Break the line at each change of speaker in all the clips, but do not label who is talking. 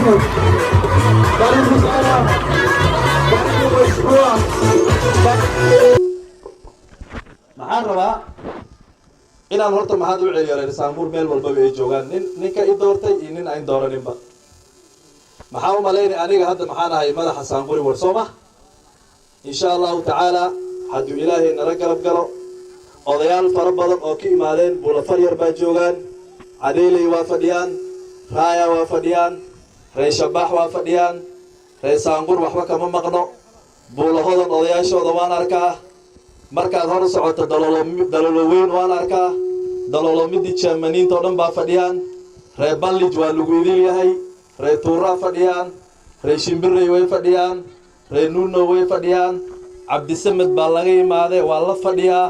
محمد بارك مسألة بارك مشروع maxaan rabaa inaan horta maxaad u celiyo saambuur meel walba ay joogaan ninka i doortay iyo nin aan dooraninba maxaa u maleynay aniga hadda maxaan ahay madaxa saamburi war soo ma insha allahu tacaala hadduu ilaahay nala garab galo odayaal fara badan oo ka imaadeen buulafar yar baa joogaan cadeyley waa fadhiyaan raaya waa fadhiyaan ree shabax waa fadhiyaan ree saambur waxba kama maqno buulahodan odayaashooda waan arkaa markaad hor socoto dalolo weyn waan arkaa dalolo midi Germaniinta oo dhan baa fadhiyaan ree Ballij waa lagu idin yahay ree Tuura fadhiyaan ree Shimbirey way fadhiyaan ree Nuno way fadhiyaan Cabdisamed baa laga imaaday waa la fadhiyaa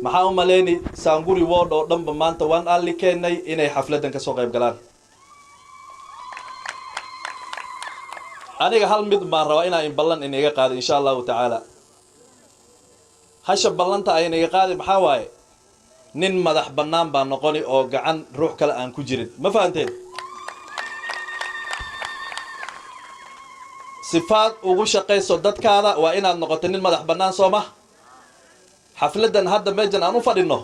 maxaa u maleynay Saanguri ward oo dhan ba maanta waan alli keenay inay xafladan ka soo qayb galaan aniga hal mid baan rabaa inaan ballan inaga qaado insha Allah taala hasha ballanta ay inaga qaadi maxaa waaye nin madax bannaan baa noqoni oo gacan ruux kale aan ku jirin ma fahanteen sifaad ugu shaqeyso dadkaada waa inaad noqoto nin madax bannaan soo ma xafladan hadda meejan aan u fadhino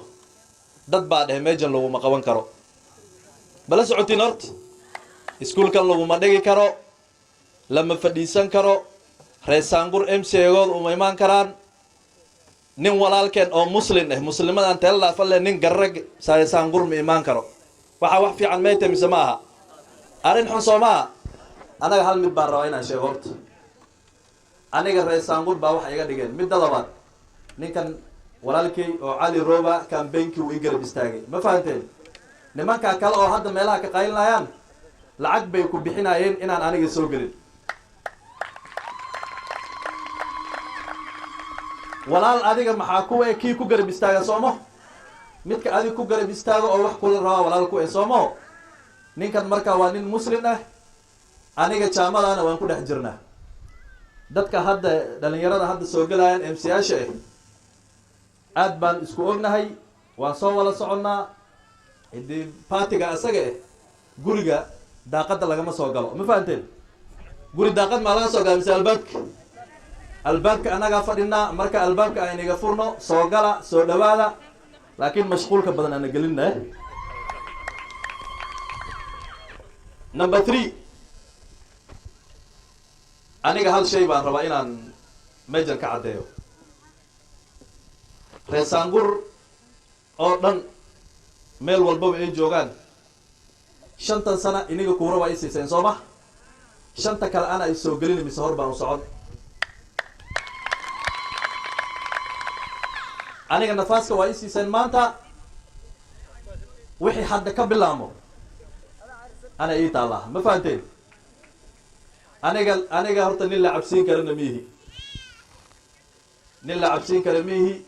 dad baa dhahay meejan laguma qaban karo bala socotiin horta iskuulkan laguma dhigi karo lama fadhiisan karo ree Saangur MCA-good uma imaan karaan nin walaalkeen oo muslim muslimadan teella falle nin garrag Saangur ma imaan karo waxa wax fiican meeyta mise maaha arin xun Soomaa anaga hal mid baan rabaa inaan sheego horta aniga ree Saangur baa wax iga dhigeen mid labaad ninkan walaalkay oo Cali Roba campaign-kii uu igarab istaagay ma fahanteen nimanka kale oo hadda meelaha ka qaylinayaan lacag bay ku bixinayeen inaan aniga soo gelin walaal adiga maxaa ku kii ku garab istaaga Soomo midka adiga ku garab istaago oo wax kula raawa walaal ku Soomo ninkan marka waa nin muslim ah aniga jaamadaana waan ku dhex jirnaa dadka hadda dhalinyarada hadda soo galayaan MCA-sha aad baan isku ognahay waan soo wala soconnaa idii paatiga asaga guriga daaqada lagama soo galo ma fahanteen guri daaqad ma laga soo galo mise albaabka anaga fadhina marka albaabka ay inaga furno soo gala soo dhawaada laakiin mashquulka badan ana gelinna number 3 aniga hal shay baan rabaa inaan meejan ka cadeeyo ree Saangur oo dhan meel walba ay joogaan 5 sano iniga kuura waa isiiseen Sooma 5 kale ana ay soo gelin mise hor baan u socon aniga nafaaska waa isiiseen maanta wixii hadda ka bilaamo ana ii taala ma fahanteen aniga horta nin la cabsiin karana miihi nin la cabsiin kara miihi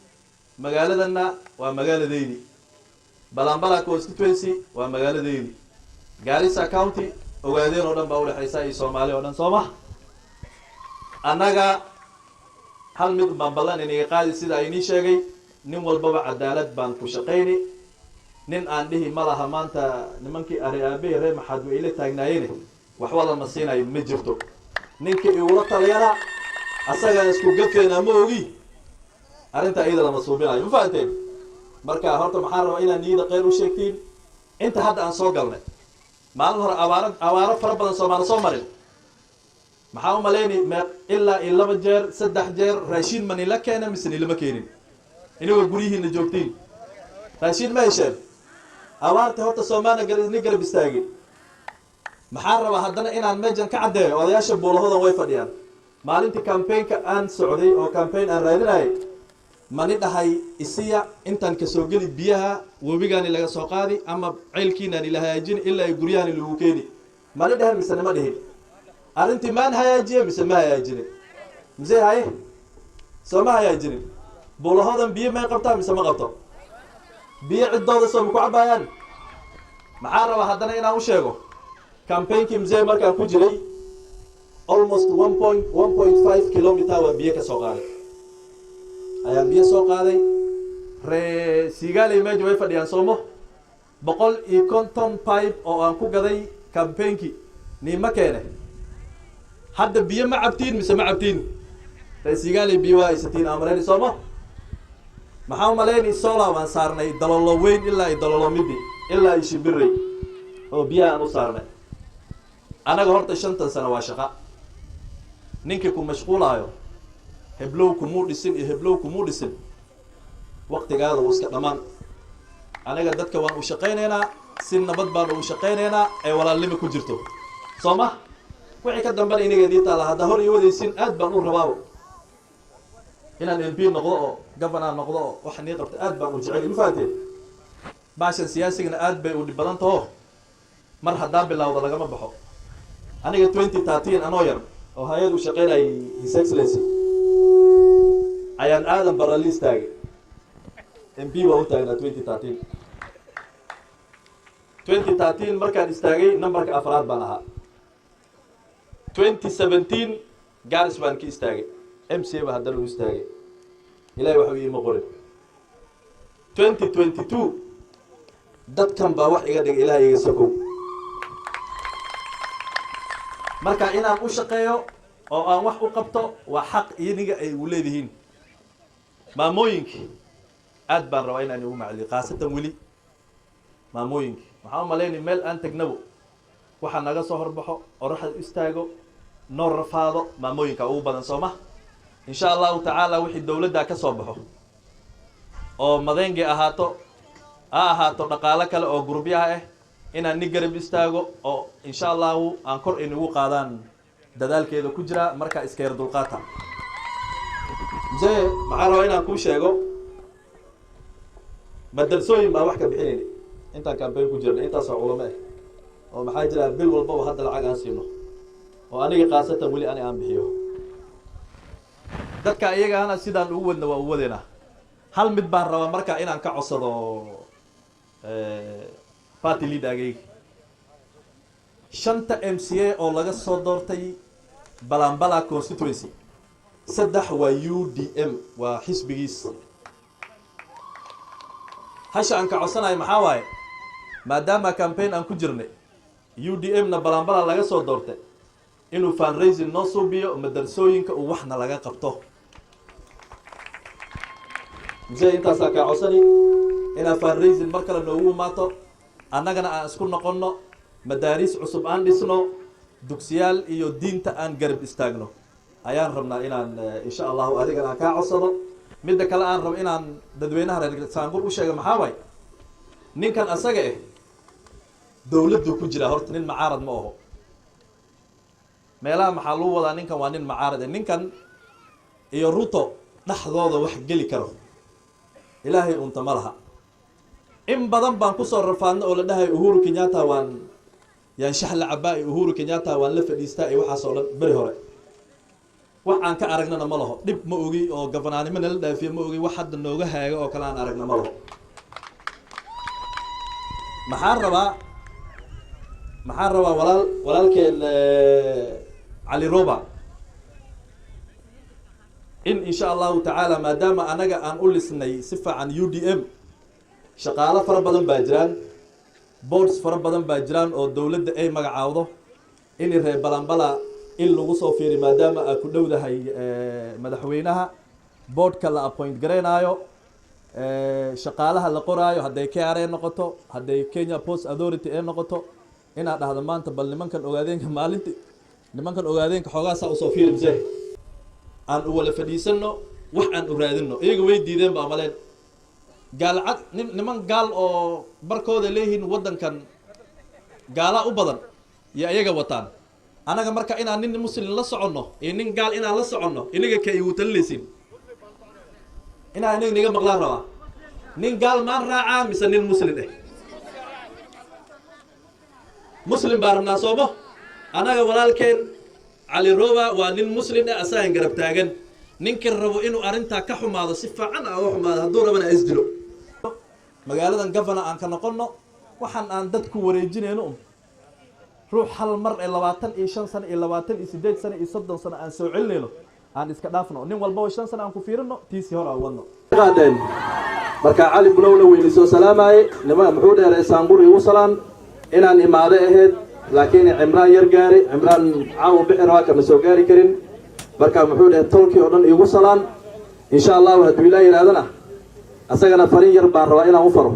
magaaladana waa magaaladeydi Balambala constituency waa magaaladeydi Garissa County ogaadeen oo dhan baa u dhaxaysa ay Soomaali oo dhan Sooma anaga hal mid baan ballan inaga qaadi sida ay ni sheegay nin walba cadaalad baan ku shaqeynay nin aan dhihi malaha maanta nimankii ariaabay ree maxad way ila taagnaayeen wax wada ma siinay ma jirto ninkii uu la taliyana asaga isku gafeena ma ogi arinta iyada lama suubinayo ma fahanteen marka horta maxaan rabaa inaan niyada qeyr u sheegtiin inta hadda aan soo galnay maalin hore awaaro fara badan Soomaali soo marin maxaa u maleynay ilaa 2 jeer 3 jeer raashin mani la keenay mise lama keenin inuu gurihiina joogtiin raashin ma hesheen awaarta horta Soomaaliya garab istaagay maxaan rabaa haddana inaan meejan ka cadeeyo odayaasha buulahooda way fadhiyaan maalintii campaign-ka aan socday oo campaign aan raadinay mani dhahay isiya intaan ka soo gali biyaha webigaani laga soo qaadi ama ceelkiinaan ila hagaajin ilaa ay guryahan lagu keeni mani dhahay mise ma dhihin arintii maan hagaajiye mise ma hagaajin mise hay soo ma hagaajin buulahoodan biyo ma qabtaa mise ma qabto biyo cidooda soo ku cabayaan maxaa rabaa haddana inaan u sheego campaign-kii mzee markaan ku jiray almost 1.5 kilometer waa biyo ka soo qaaday ayaan biyo soo qaaday ree Sigaaley meejo way fadhiyaan Soomo 150 pipe oo aan ku gaday campaign-kii ni ma keenay hadda biyo ma cabtiin mise ma cabtiin raisigaalay biyo waa haysatiin amareen sooma maxaa maleynay solar waan saarnay dalolo weyn ilaa ay dalolo midi ilaa ay shibiray oo biyaha aan u saarnay anaga horta 5 sano waa shaqa ninkii ku mashquulayo heblow ku muudhisin iyo heblow ku muudhisin waqtigaada uu iska dhamaan anaga dadka waan u shaqeynaynaa si nabad baan u shaqeynaynaa ee walaalnimo ku jirto sooma wixii ka damban inaga diinta hadda hor iyo wadaysin aad baan u rabaa inaan MP noqdo oo governor noqdo oo wax nii qabto aad baan u jecel ma fahanteen baashan siyaasigana aad bay u dhibadan tahay mar haddaan bilowdo lagama baxo aniga 2013 anoo yar oo hay'ad u shaqeynay His Excellency ayaan aadan barali istaagay MP waa u taagnaa 2013 markaan istaagay numberka afraad baan ahaa 2017 gaaris baan ka istaagay MCA ba haddana u istaagay ilaahay waxa uu iima qorin 2022 dadkan baa wax iga dhigay ilaahay iga sakow marka inaan u shaqeeyo oo aan wax u qabto waa xaq iniga ay u leedihiin maamooyinka aad baan rabaa inaan ugu macli qaasatan wali maamooyinka waxaan maleynay meel aan tagnabo waxa naga soo horbaxo oraxad istaago noo rafaado maamooyinka ugu badan sooma insha Allah ta'ala wixii dawladda ka soo baxo oo madeenge ahaato dhaqaale kale oo gurbiyaha ah inaan ni garab istaago oo insha Allah aan kor inugu qaadaan dadaalkeeda ku jira marka iska yar dulqaata maxaa rabaa inaan ku sheego madrasooyin baa wax ka bixinayna intaan campaign ku jirnay intaas oo culamo ah oo maxaa jira bil walba hadda lacag aan siino oo aniga qaasatan wali aan bixiyo dadka iyaga ana sidaan ugu wadna waa u wadeena hal mid baan rabaa marka inaan ka codsado party leader-gay shanta MCA oo laga soo doortay Balambala constituency saddex waa UDM waa xisbigiis hasha aan ka codsanayo maxaa waaye maadaama campaign aan ku jirnay UDM na Balambala laga soo doortay inuu fundraising noo suubiyo madrasooyinka uu waxna laga qabto mzee intaas ka codsani ina fundraising mar kale noogu maato annagana aan isku noqono madaaris cusub aan dhisno dugsiyaal iyo diinta aan garab istaagno ayaan rabnaa inaan insha Allah adigana ka codsado midda kale aan rabo inaan dadweynaha reer Saangur u sheego maxaa way ninkan asaga dawladdu ku jira horta nin macaarad ma aho meelaha maxaa loo wadaa ninkan waa nin macaarad ninkan iyo Ruto dhaxdooda wax gali karo ilaahay unta malaha in badan baan ku soo rafaadna oo la dhahay Uhuru Kenyatta waan yaan shaxla cabaay Uhuru Kenyatta waan la fadhiistaa ay waxa soo dhan bari hore wax aan ka aragnana ma laho dib ma ogi oo gabanaanimo la dhaafiyo ma ogi wax hadda nooga haaga oo kala aan aragna ma laho maxaa rabaa walaalkeen Ali Roba insha Allah ta'ala maadaama anaga aan u lisnay sifaan UDM shaqaale fara badan baa jiraan boards fara badan baa jiraan oo dawladda ay magacaawdo in reer Balambala in lagu soo fiiri maadaama ay ku dhowdahay madaxweynaha boardka la appoint gareenayo shaqaalaha la qoraayo haday KRA noqoto haday Kenya Post Authority ay noqoto ina dhahdo maanta bal nimankan ogaadeenka xogaasaa u soo fiiri mzee aan u wala fadhiisano wax aan u raadino iyaga way diideen baa maleen gaalcad niman gaal oo barkooda leeyihiin wadankan gaala u badan iyo iyaga wataan anaga marka inaan nin muslim la soconno iyo nin gaal inaan la soconno inaga ka igu tallaysin inaan inaga maqlaan rabaa nin gaal maan raacaa mise nin muslim muslim baa rabnaa soomo anaga walaalkeen Ali Roba waa nin muslim asaan garab taagan ninkii rabo inuu arinta ka xumaado si fiican ah oo xumaado haduu rabana isdilo magaaladan governor aan ka noqono waxaan aan dadku wareejinayno ruux hal mar 25 sano iyo 28 sano iyo 30 sano aan soo celinayno aan iska dhaafno nin walba 5 sano aan ku fiirino tiisi hor aan wadno qaadeen marka Ali Bulowle weyn soo salaamay nima muxuu dheeray Saangur igu salaan inaan imaado aheed لكن عمران يرجاري عمران عاو بحر واكا مسوقاري كرين بركة محولة تولكي ودن يوصلان إن شاء الله وهدو الله يرادنا أساقنا فرين يربع روائنا وفره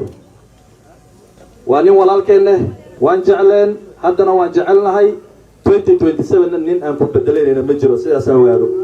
وانين والالكينه وان جعلين حدنا وان جعلنا هاي 2027 نين أنفو بدلين إنا مجرو سياسا وغادو